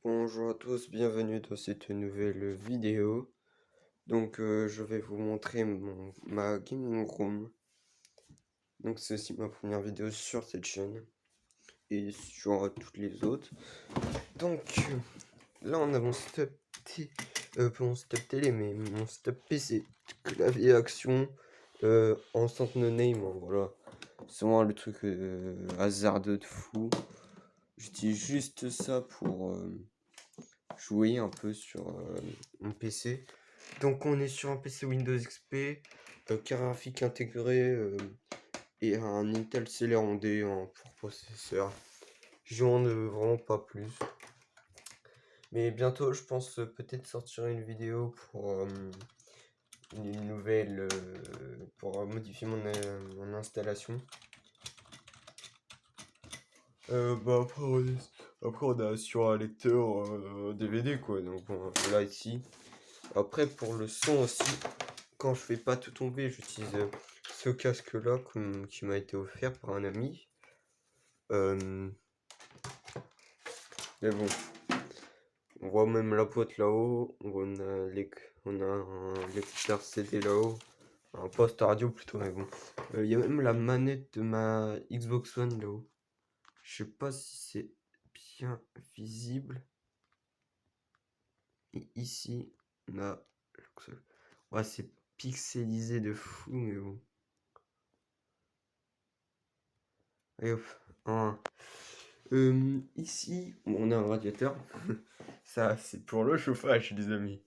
Bonjour à tous, bienvenue dans cette nouvelle vidéo. Je vais vous montrer ma gaming room. Donc c'est aussi ma première vidéo sur cette chaîne et sur toutes les autres. Là on a mon setup, pas mon setup télé, mais mon setup PC. Clavier action enceinte no name, hein, voilà. C'est vraiment le truc hasardeux de fou. J'utilise juste ça pour jouer un peu sur mon PC. Donc on est sur un PC Windows XP, carte graphique intégrée et un Intel Celeron D pour processeur. J'en ai vraiment pas plus. Mais bientôt je pense peut-être sortir une vidéo pour une nouvelle pour modifier mon installation. Après on a sur un lecteur DVD quoi. Donc bon, là ici. Après pour le son aussi. Quand je fais pas tout tomber, j'utilise ce casque-là qui m'a été offert par un ami. Euh, mais bon, on voit même la boîte là-haut. On a un lecteur CD là-haut. Un poste radio plutôt, mais bon. Il y a même la manette de ma Xbox One là-haut. Je sais pas si c'est bien visible. Et ici, on a... Ouais, c'est pixelisé de fou, mais bon. Allez hop, ici, on a un radiateur. Ça, c'est pour le chauffage, les amis.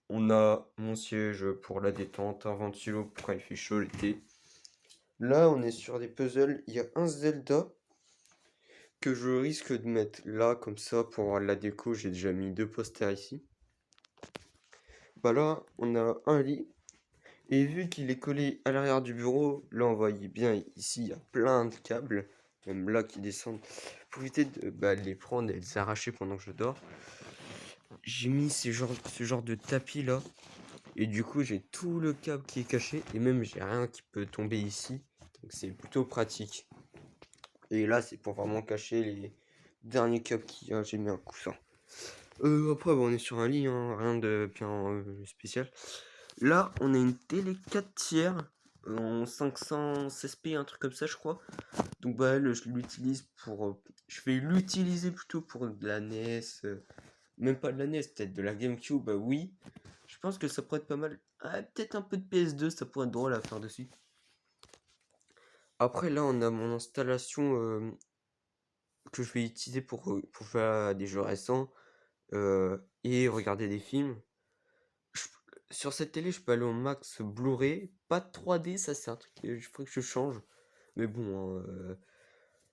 On a mon siège pour la détente, un ventilo pour quand il fait chaud l'été. Là, on est sur des puzzles. Il y a un Zelda que je risque de mettre là, comme ça, pour avoir de la déco. J'ai déjà mis deux posters ici. Bah là, on a un lit. Et vu qu'il est collé à l'arrière du bureau, là, on voit bien, ici, il y a plein de câbles. Même là, qui descendent. Pour éviter de les prendre et de les arracher pendant que je dors. J'ai mis ce genre de tapis là. Et du coup, j'ai tout le câble qui est caché. Et même, j'ai rien qui peut tomber ici. Donc, c'est plutôt pratique. Et là, c'est pour vraiment cacher les derniers câbles qu'il y a. J'ai mis un coussin. Après, on est sur un lit, hein, rien de bien spécial. Là, on a une télé 4 tiers en 516p, un truc comme ça, je crois. Donc, elle, je l'utilise pour. Je vais l'utiliser plutôt pour de la NES. Même pas de la NES, peut-être de la GameCube, bah oui. Je pense que ça pourrait être pas mal. Ah, peut-être un peu de PS2, ça pourrait être drôle à faire dessus. Après, là, on a mon installation que je vais utiliser pour faire des jeux récents et regarder des films. Je- Sur cette télé, je peux aller au max Blu-ray. Pas de 3D, ça c'est un truc qu'il faudrait que je change. Mais bon, hein,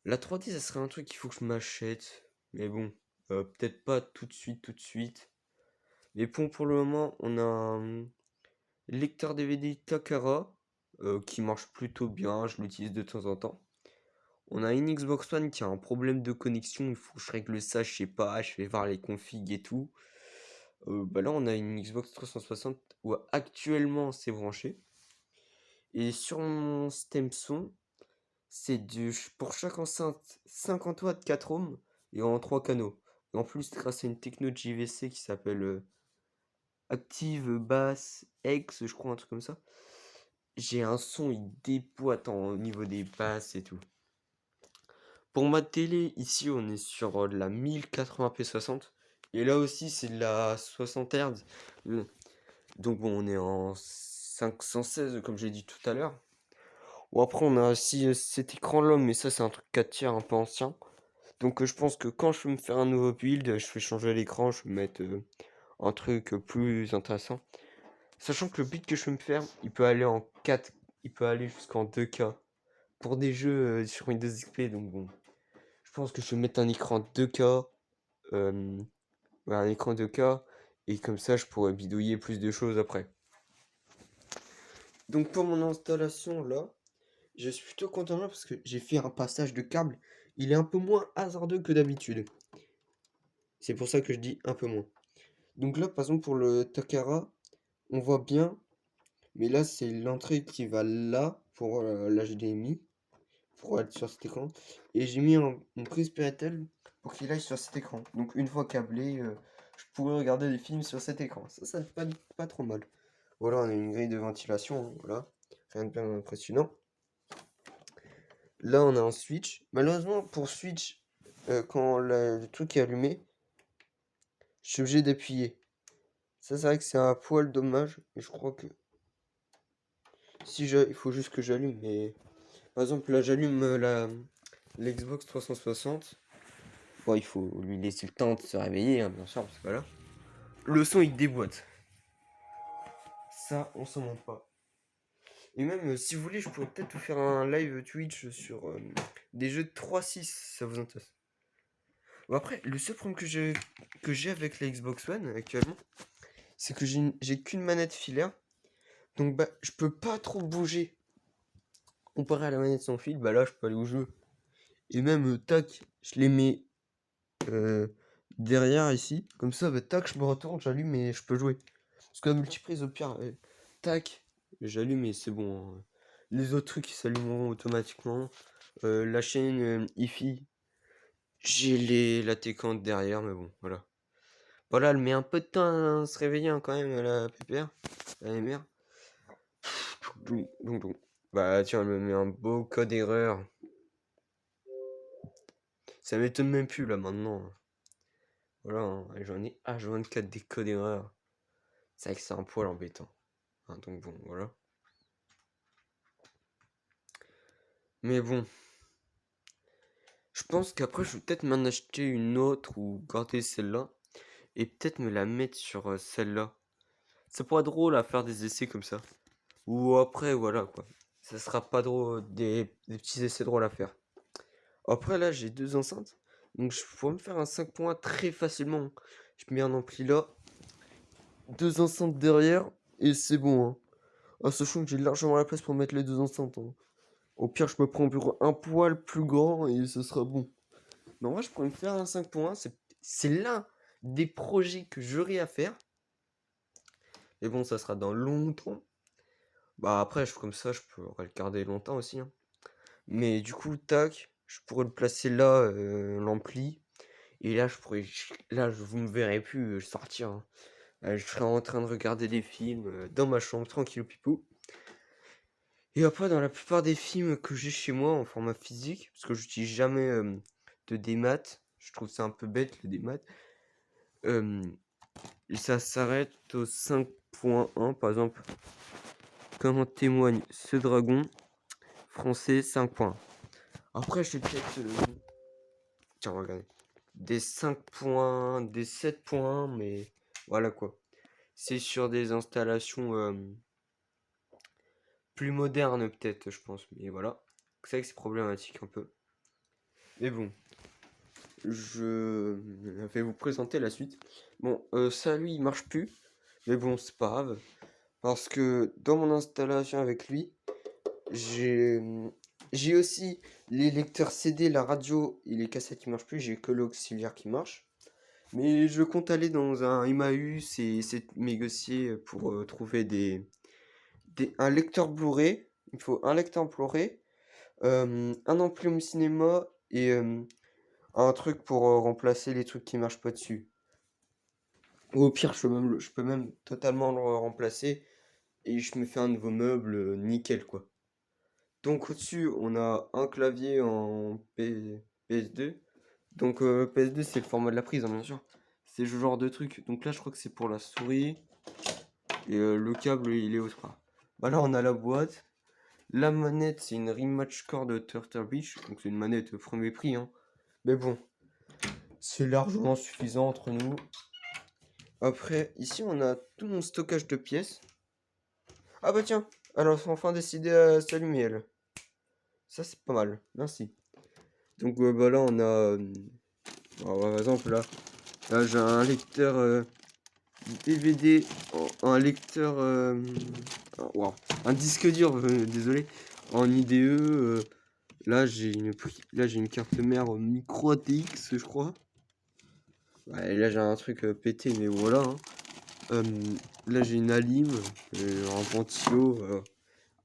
la 3D, ça serait un truc qu'il faut que je m'achète. Mais bon, peut-être pas tout de suite, tout de suite. Mais bon, pour le moment, on a un lecteur DVD Takara qui marche plutôt bien, je l'utilise de temps en temps. On a une Xbox One qui a un problème de connexion, il faut que je règle ça, je sais pas, je vais voir les configs et tout. Là, on a une Xbox 360 où actuellement c'est branché. Et sur mon système son, c'est pour chaque enceinte 50 watts 4 ohms et en 3 canaux. Et en plus, grâce à une techno de JVC qui s'appelle Active Bass X, je crois, un truc comme ça. J'ai un son, il dépoite au niveau des basses et tout. Pour ma télé, ici, on est sur de la 1080p 60. Et là aussi, c'est de la 60 Hz. Donc bon, on est en 516, comme j'ai dit tout à l'heure. Bon, après, on a aussi cet écran-là, mais ça, c'est un truc 4 tiers un peu ancien. Donc je pense que quand je vais me faire un nouveau build, je vais changer l'écran, je vais mettre un truc plus intéressant. Sachant que le build que je vais me faire, il peut aller en 4, il peut aller jusqu'en 2K. Pour des jeux sur Windows XP, donc bon. Je pense que je vais mettre un écran 2K, ouais, un écran 2K, et comme ça je pourrais bidouiller plus de choses après. Donc pour mon installation là, je suis plutôt content là parce que j'ai fait un passage de câble. Il est un peu moins hasardeux que d'habitude. C'est pour ça que je dis un peu moins. Donc là, par exemple, pour le Takara, on voit bien, mais là c'est l'entrée qui va là pour l'HDMI. pour être sur cet écran. Et j'ai mis une prise Péritel pour qu'il aille sur cet écran. Donc une fois câblé, je pourrais regarder des films sur cet écran. Ça n'est pas trop mal. Voilà, on a une grille de ventilation, hein, voilà. Rien de bien impressionnant. Là, on a un switch. Malheureusement, pour switch, quand le truc est allumé, je suis obligé d'appuyer. Ça, c'est vrai que c'est un poil dommage. Et je crois que il faut juste que j'allume. Mais par exemple, là, j'allume l'Xbox 360. Bon, il faut lui laisser le temps de se réveiller, hein, bien sûr, parce que voilà. Le son, il déboîte. Ça, on s'en montre pas. Et même, si vous voulez, je pourrais peut-être vous faire un live Twitch sur des jeux de 3-6, si ça vous intéresse. Bon, après, le seul problème que j'ai avec la Xbox One actuellement, c'est que j'ai qu'une manette filaire. Donc, bah, je peux pas trop bouger. Comparé à la manette sans fil, bah là, je peux aller au jeu. Et même, tac, je les mets euh, derrière ici. Comme ça, bah, tac, je me retourne, j'allume et je peux jouer. Parce que la multiprise, au pire, tac, j'allume et c'est bon, hein. Les autres trucs, ils s'allumeront automatiquement. La chaîne IFI, j'ai la télécommande derrière, mais bon, voilà. Voilà, elle met un peu de temps à se réveiller, hein, quand même, la PPR, la MR. Donc. Bah tiens, elle me met un beau code erreur. Ça m'étonne même plus là maintenant. Voilà, hein, j'en ai H24 des codes erreurs. C'est vrai que c'est un poil embêtant, hein, donc bon, voilà. Mais bon, je pense qu'après je vais peut-être m'en acheter une autre ou garder celle-là. Et peut-être me la mettre sur celle-là. Ça pourrait être drôle à faire des essais comme ça. Ou après, voilà quoi. Ça sera pas drôle, des petits essais drôles à faire. Après, là, j'ai deux enceintes. Donc, je pourrais me faire un 5 points très facilement. Je mets un ampli là. Deux enceintes derrière. Et c'est bon, hein. Ah, sachant que j'ai largement la place pour mettre les deux enceintes, hein. Au pire, je me prends un bureau un poil plus grand et ce sera bon. Mais en vrai, je pourrais me faire un 5.1. C'est l'un des projets que j'aurai à faire. Et bon, ça sera dans longtemps. Bah après, comme ça, je pourrais le garder longtemps aussi, hein. Mais du coup, tac, je pourrais le placer là, l'ampli. Et là, là, vous me verrez plus sortir, hein. Je serai en train de regarder des films dans ma chambre, tranquille pipou. Et après, dans la plupart des films que j'ai chez moi en format physique, parce que j'utilise jamais de démat, je trouve ça un peu bête le démat. Et ça s'arrête au 5.1, par exemple. Comme en témoigne ce dragon, français 5 points. Après, je vais peut-être. Tiens, regardez. Des 5 points, des 7 points, mais voilà quoi. C'est sur des installations plus modernes, peut-être, je pense. Mais voilà. C'est vrai que c'est problématique un peu. Mais bon. Je vais vous présenter la suite. Bon, ça, lui, il marche plus. Mais bon, c'est pas grave. Parce que dans mon installation avec lui, j'ai aussi les lecteurs CD, la radio et les cassettes qui marchent plus. J'ai que l'auxiliaire qui marche. Mais je compte aller dans un Emmaüs et essayer de négocier pour trouver un lecteur Blu-ray. Il faut un lecteur Blu-ray, un ampli home cinéma et un truc pour remplacer les trucs qui marchent pas dessus. Ou au pire, je peux même totalement le remplacer et je me fais un nouveau meuble nickel quoi. Donc au-dessus, on a un clavier en PS2. Donc PS2, c'est le format de la prise, hein, bien sûr. C'est ce genre de truc. Donc là, je crois que c'est pour la souris. Et le câble, il est autre part. Bah là, on a la boîte. La manette, c'est une Rematch Core de Turtle Beach. Donc c'est une manette premier prix, hein. Mais bon, c'est largement suffisant entre nous. Après, ici, on a tout mon stockage de pièces. Ah bah tiens, elle a enfin décidé à s'allumer, elle. Ça, c'est pas mal. Merci. Donc bah là, on a... par exemple, là j'ai un lecteur DVD, un lecteur... wow, un disque dur, désolé, en IDE. Là, j'ai une carte mère micro ATX, je crois. Ouais, là, j'ai un truc pété, mais voilà, hein. Là, j'ai une Alim, un ventilo.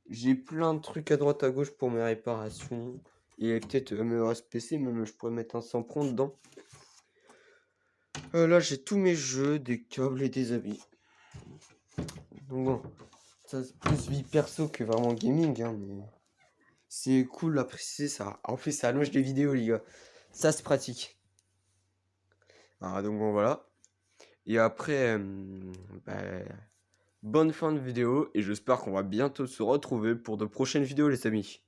J'ai plein de trucs à droite à gauche pour mes réparations. Et peut-être me reste PC, même je pourrais mettre un 100 prompt dedans. Là, j'ai tous mes jeux, des câbles et des habits. Donc bon, ça c'est plus vie perso que vraiment gaming, hein, mais c'est cool l'apprécier ça. En plus, ça allonge les vidéos, les gars. Ça, c'est pratique. Ah, donc bon, voilà. Et après, bah, bonne fin de vidéo et j'espère qu'on va bientôt se retrouver pour de prochaines vidéos, les amis.